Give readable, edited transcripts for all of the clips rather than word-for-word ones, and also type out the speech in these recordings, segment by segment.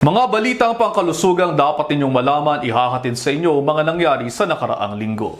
Mga balitang pangkalusugang dapat ninyong malaman, ihahatid sa inyo mga nangyari sa nakaraang linggo.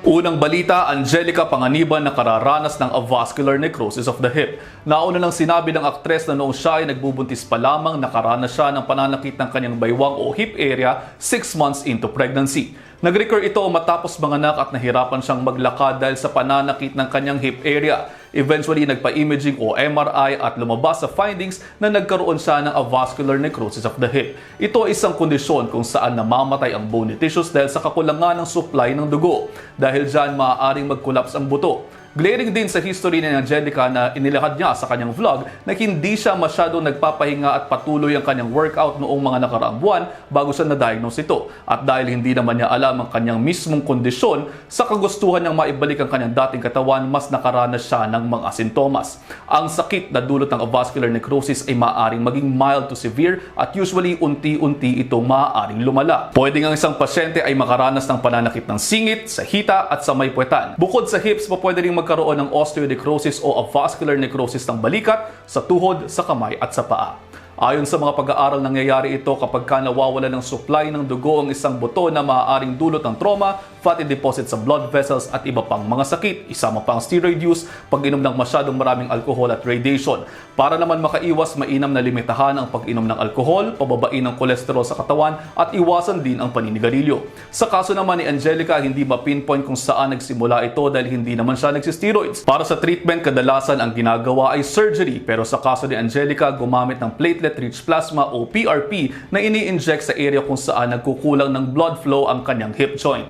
Unang balita, Angelica Panganiban nakararanas ng avascular necrosis of the hip. Nauna lang sinabi ng aktres na noong siya ay nagbubuntis pa lamang, nakaranas siya ng pananakit ng kanyang baywang o hip area 6 months into pregnancy. Nag-recur ito matapos manganak at nahirapan siyang maglakad dahil sa pananakit ng kanyang hip area. Eventually, nagpa-imaging o MRI at lumabas sa findings na nagkaroon siya ng avascular necrosis of the hip. Ito ay isang kondisyon kung saan namamatay ang bony tissues dahil sa kakulangan ng supply ng dugo. Dahil dyan, maaaring mag-collapse ang buto. Glaring din sa history ni Angelica na inilahad niya sa kanyang vlog na hindi siya masyadong nagpapahinga at patuloy ang kanyang workout noong mga nakaraang buwan bago siya na-diagnose ito. At dahil hindi naman niya alam ang kanyang mismong kondisyon, sa kagustuhan niyang maibalik ang kanyang dating katawan, mas nakaranas siya ng mga sintomas. Ang sakit na dulot ng avascular necrosis ay maaaring maging mild to severe at usually unti-unti itong maaaring lumala. Pwede ang isang pasyente ay makaranas ng pananakit ng singit, sa hita at sa may puwetan. Bukod sa hips, pwede rin magkaroon ng osteonecrosis o avascular necrosis ng balikat, sa tuhod, sa kamay at sa paa. Ayon sa mga pag-aaral, nangyayari ito kapag nawawala ng supply ng dugo ang isang buto na maaaring dulot ng trauma, fatty deposit sa blood vessels at iba pang mga sakit, isama pa ang steroid use, pag-inom ng masyadong maraming alcohol at radiation. Para naman makaiwas, mainam na limitahan ang pag-inom ng alcohol, pababain ng kolesterol sa katawan at iwasan din ang paninigarilyo. Sa kaso naman ni Angelica, hindi ma-pinpoint kung saan nagsimula ito dahil hindi naman siya nagsisteroids. Para sa treatment, kadalasan ang ginagawa ay surgery, pero sa kaso ni Angelica, gumamit ng platelet-rich plasma o PRP na ini-inject sa area kung saan nagkukulang ng blood flow ang kanyang hip joint.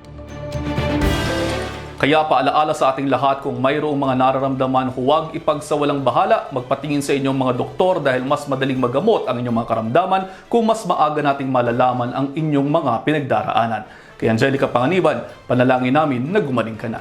Kaya paalaala sa ating lahat, kung mayroong mga nararamdaman, huwag ipagsawalang bahala, magpatingin sa inyong mga doktor dahil mas madaling magamot ang inyong mga karamdaman kung mas maaga nating malalaman ang inyong mga pinagdaraanan. Kay Angelica Panganiban, panalangin namin na gumaling ka na.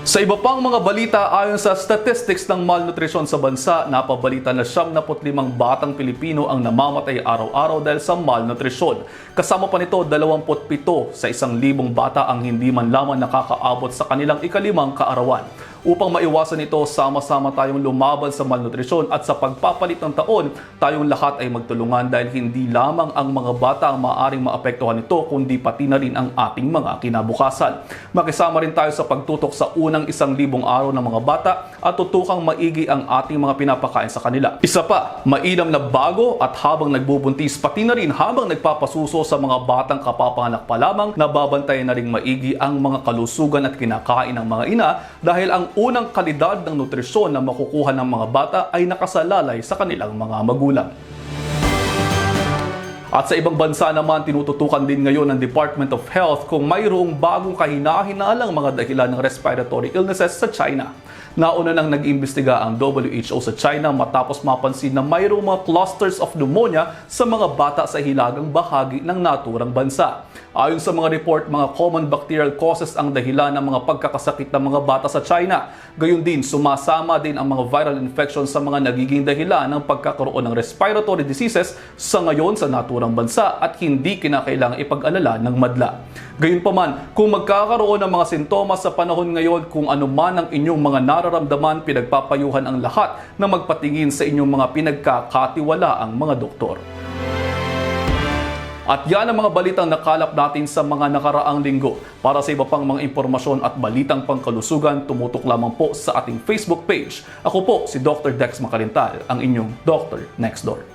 Sa iba pang mga balita, ayon sa statistics ng malnutrisyon sa bansa, napabalita na 75 batang Pilipino ang namamatay araw-araw dahil sa malnutrisyon. Kasama pa nito 27 sa 1,000 bata ang hindi man lamang nakakaabot sa kanilang ikalimang kaarawan. Upang maiwasan ito, sama-sama tayong lumaban sa malnutrisyon at sa pagpapalit ng taon, tayong lahat ay magtulungan dahil hindi lamang ang mga bata ang maaaring maapektuhan nito, kundi pati na rin ang ating mga kinabukasan. Makisama rin tayo sa pagtutok sa unang 1,000 araw ng mga bata at tutukang maigi ang ating mga pinapakain sa kanila. Isa pa, mainam na bago at habang nagbubuntis, pati na rin habang nagpapasuso sa mga batang kapapanganak pa lamang, nababantayan na rin maigi ang mga kalusugan at kinakain ng mga ina dahil ang unang kalidad ng nutrisyon na makukuha ng mga bata ay nakasalalay sa kanilang mga magulang. At sa ibang bansa naman, tinututukan din ngayon ng Department of Health kung mayroong bagong kahina-hinalang mga dahilan ng respiratory illnesses sa China. Nauna nang nag-imbestiga ang WHO sa China matapos mapansin na mayroong mga clusters of pneumonia sa mga bata sa hilagang bahagi ng naturang bansa. Ayon sa mga report, mga common bacterial causes ang dahilan ng mga pagkakasakit ng mga bata sa China. Gayun din, sumasama din ang mga viral infections sa mga nagiging dahilan ng pagkakaroon ng respiratory diseases sa ngayon sa naturang bansa at hindi kinakailangang ipag-alala ng madla. Gayunpaman, kung magkakaroon ng mga sintomas sa panahon ngayon, kung ano man ang inyong mga nararamdaman, pinagpapayuhan ang lahat na magpatingin sa inyong mga pinagkakatiwalaang mga doktor. At yan ang mga balitang nakalap natin sa mga nakaraang linggo. Para sa iba pang mga impormasyon at balitang pangkalusugan, tumutok lamang po sa ating Facebook page. Ako po si Dr. Dex Macalintal, ang inyong Dr. Next Door.